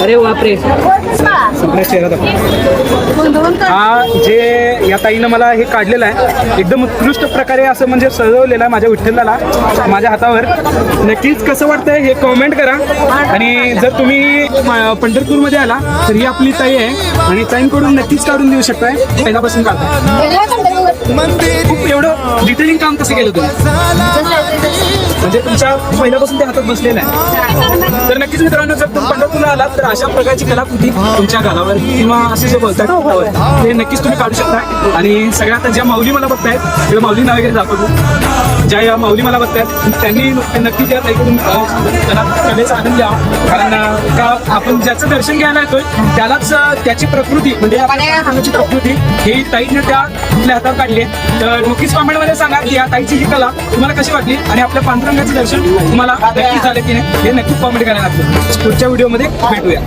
अरे बापरे, हा जे या ताईनं मला हे काढलेलं आहे एकदम उत्कृष्ट प्रकारे असं म्हणजे सजवलेलं आहे माझ्या विठ्ठलाला माझ्या हातावर. नक्कीच कसं वाटतंय हे कमेंट करा. आणि जर तुम्ही पंढरपूरमध्ये आला तर ही आपली ताई आहे आणि ताईंकडून नक्कीच काढून देऊ शकताय. पहिल्यापासून काढताय. खूप एवढं डिटेलिंग काम कसं केलं तुम्ही, म्हणजे तुमच्या पहिल्यापासून ते हातात बसलेलं आहे. तर नक्कीच मित्रांनो, जर तुम्ही पंढरपूरला आलात तर अशा प्रकारची कलाकृती तुमच्या गालावर किंवा असे जे बोलतात ते नक्कीच तुम्ही काढू शकता. आणि सगळ्यात ज्या माऊली मला बघतायत किंवा माऊलींना वगैरे दाखवतो, ज्या या माऊली मला बघतायत त्यांनी नक्की त्या ताईकडून कलेचा आनंद घ्यावा. कारण का आपण ज्याचं दर्शन घ्यायला येतोय त्यालाच त्याची प्रकृती म्हणजे आपल्या प्रकृती ही ताईने त्या आपल्या हातात काढली. तर नक्कीच कॉमेंटमध्ये सांगा की या ताईची ही कला तुम्हाला कशी वाटली आणि आपल्या पांडुरंगाचं दर्शन तुम्हाला नक्की झालं की नाही हे नक्की कॉमेंट करायला लागतं. पुढच्या व्हिडिओमध्ये भेटूया.